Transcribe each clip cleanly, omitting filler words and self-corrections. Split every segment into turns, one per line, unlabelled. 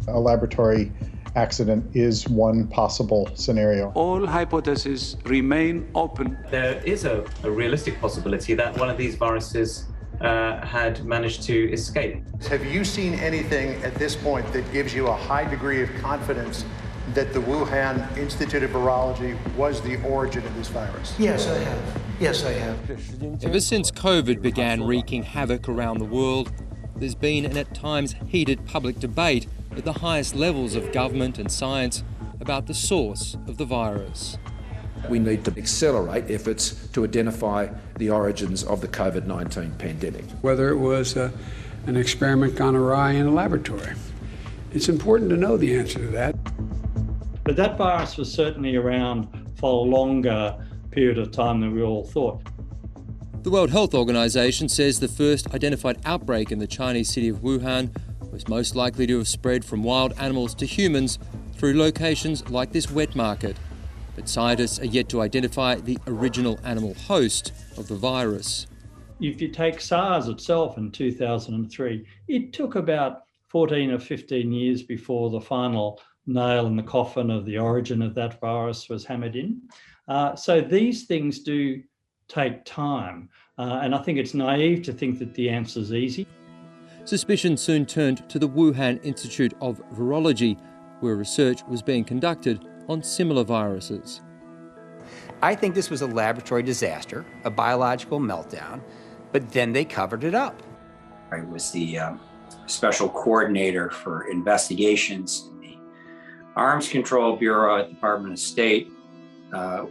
A laboratory accident is one possible scenario.
All hypotheses remain open.
There is a realistic possibility that one of these viruses had managed to escape.
Have you seen anything at this point that gives you a high degree of confidence that the Wuhan Institute of Virology was the origin of this virus?
Yes, I have. Yes, I have.
Ever since COVID began wreaking havoc around the world, there's been an at times heated public debate at the highest levels of government and science about the source of the virus.
We need to accelerate efforts to identify the origins of the COVID-19 pandemic.
Whether it was an experiment gone awry in a laboratory. It's important to know the answer to that.
But that virus was certainly around for a longer period of time than we all thought.
The World Health Organization says the first identified outbreak in the Chinese city of Wuhan was most likely to have spread from wild animals to humans through locations like this wet market. But scientists are yet to identify the original animal host of the virus.
If you take SARS itself in 2003, it took about 14 or 15 years before the final nail in the coffin of the origin of that virus was hammered in. So these things do take time, and I think it's naive to think that the answer is easy.
Suspicion soon turned to the Wuhan Institute of Virology, where research was being conducted on similar viruses.
I think this was a laboratory disaster, a biological meltdown, but then they covered it up.
I was the special coordinator for investigations in the Arms Control Bureau at the Department of State,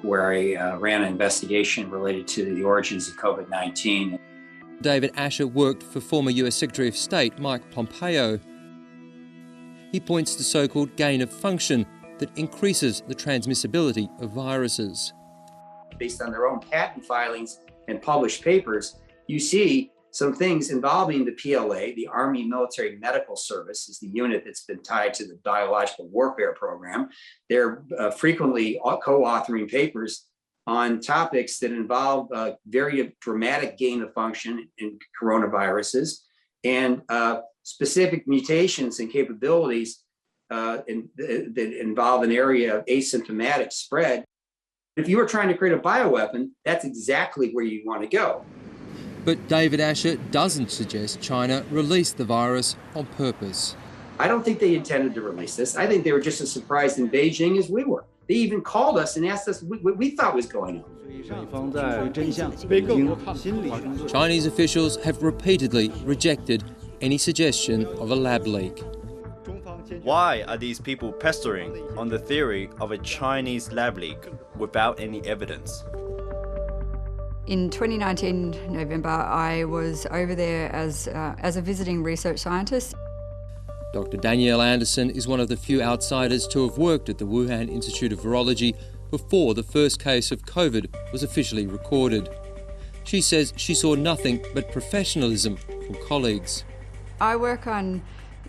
where I ran an investigation related to the origins of COVID-19.
David Asher worked for former US Secretary of State Mike Pompeo. He points to so-called gain of function that increases the transmissibility of viruses.
Based on their own patent filings and published papers, you see some things involving the PLA, the Army Military Medical Service, is the unit that's been tied to the biological warfare program. They're frequently co-authoring papers on topics that involve very dramatic gain of function in coronaviruses and specific mutations and capabilities that involve an area of asymptomatic spread. If you were trying to create a bioweapon, that's exactly where you want to go.
But David Asher doesn't suggest China released the virus on purpose.
I don't think they intended to release this. I think they were just as surprised in Beijing as we were. They even called us and asked us what we thought was going on.
Chinese officials have repeatedly rejected any suggestion of a lab leak.
Why are these people pestering on the theory of a Chinese lab leak without any evidence?
In 2019, November, I was over there as a visiting research scientist.
Dr. Danielle Anderson is one of the few outsiders to have worked at the Wuhan Institute of Virology before the first case of COVID was officially recorded. She says she saw nothing but professionalism from colleagues.
I work on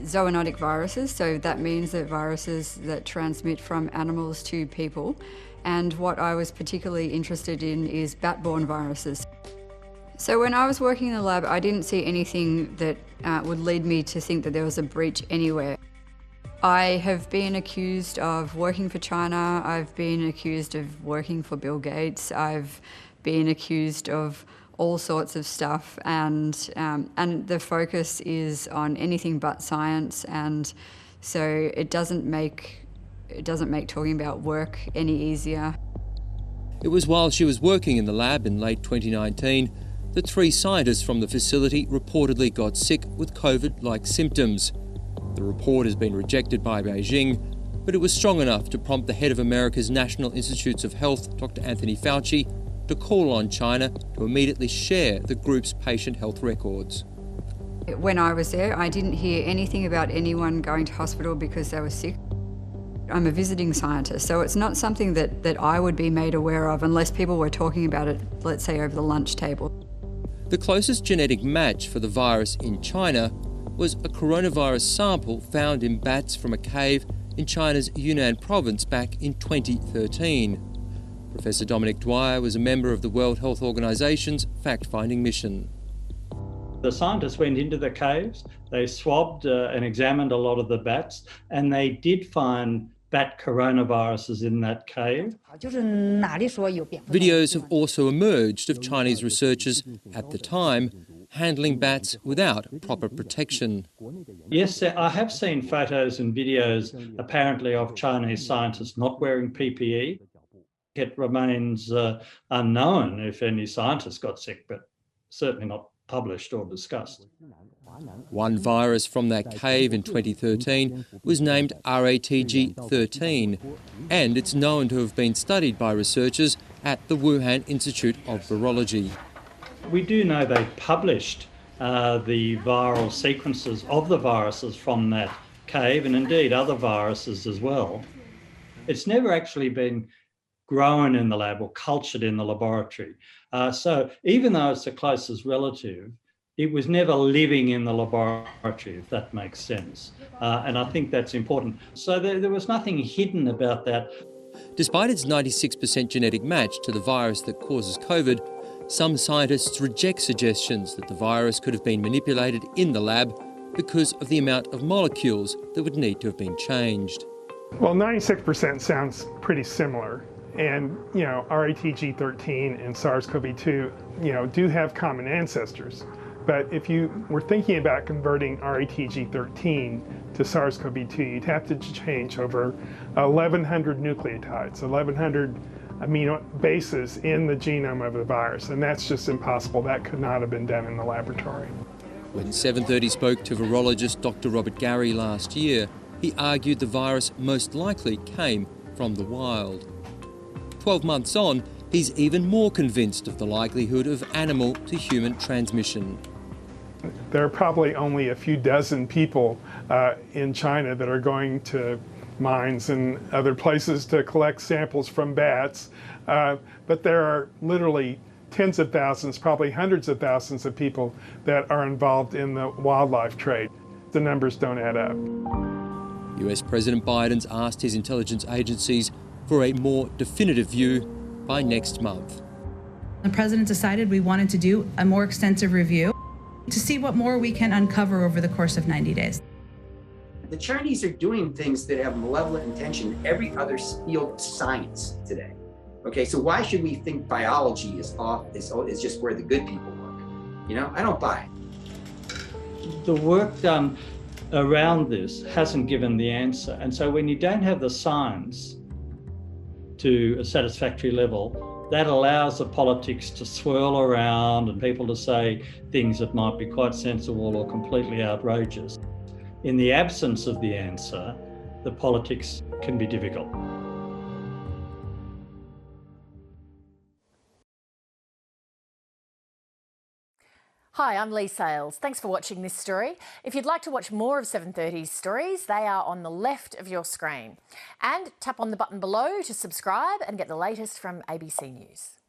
zoonotic viruses, so that means that viruses that transmit from animals to people. And what I was particularly interested in is bat-borne viruses. So when I was working in the lab, I didn't see anything that would lead me to think that there was a breach anywhere. I have been accused of working for China. I've been accused of working for Bill Gates. I've been accused of all sorts of stuff, and the focus is on anything but science, and so it doesn't make talking about work any easier.
It was while she was working in the lab in late 2019 that 3 scientists from the facility reportedly got sick with COVID-like symptoms. The report has been rejected by Beijing, but it was strong enough to prompt the head of America's National Institutes of Health, Dr. Anthony Fauci, to call on China to immediately share the group's patient health records.
When I was there, I didn't hear anything about anyone going to hospital because they were sick. I'm a visiting scientist, so it's not something that I would be made aware of unless people were talking about it, let's say, over the lunch table.
The closest genetic match for the virus in China was a coronavirus sample found in bats from a cave in China's Yunnan province back in 2013. Professor Dominic Dwyer was a member of the World Health Organization's fact-finding mission.
The scientists went into the caves, they swabbed and examined a lot of the bats, and they did find bat coronaviruses in that cave.
Videos have also emerged of Chinese researchers at the time handling bats without proper protection.
Yes, I have seen photos and videos apparently of Chinese scientists not wearing PPE. It remains unknown if any scientists got sick, but certainly not published or discussed.
One virus from that cave in 2013 was named RATG13, and it's known to have been studied by researchers at the Wuhan Institute of Virology.
We do know they published the viral sequences of the viruses from that cave, and indeed other viruses as well. It's never actually been grown in the lab or cultured in the laboratory. So even though it's the closest relative, it was never living in the laboratory, if that makes sense. And I think that's important. So there was nothing hidden about that.
Despite its 96% genetic match to the virus that causes COVID, some scientists reject suggestions that the virus could have been manipulated in the lab because of the amount of molecules that would need to have been changed.
Well, 96% sounds pretty similar. And, RATG13 and SARS-CoV-2, do have common ancestors. But if you were thinking about converting RATG13 to SARS-CoV-2, you'd have to change over 1,100 nucleotides, 1,100 amino bases in the genome of the virus. And that's just impossible. That could not have been done in the laboratory.
When 730 spoke to virologist Dr. Robert Garry last year, he argued the virus most likely came from the wild. 12 months on, he's even more convinced of the likelihood of animal to human transmission.
There are probably only a few dozen people in China that are going to mines and other places to collect samples from bats, but there are literally tens of thousands, probably hundreds of thousands of people that are involved in the wildlife trade. The numbers don't add up.
US President Biden's asked his intelligence agencies for a more definitive view by next month.
The President decided we wanted to do a more extensive review to see what more we can uncover over the course of 90 days.
The Chinese are doing things that have malevolent intention in every other field of science today. Okay, so why should we think biology is just where the good people work? I don't buy it.
The work done around this hasn't given the answer. And so when you don't have the science to a satisfactory level, that allows the politics to swirl around and people to say things that might be quite sensible or completely outrageous. In the absence of the answer, the politics can be difficult.
Hi, I'm Lee Sales. Thanks for watching this story. If you'd like to watch more of 730's stories, they are on the left of your screen. And tap on the button below to subscribe and get the latest from ABC News.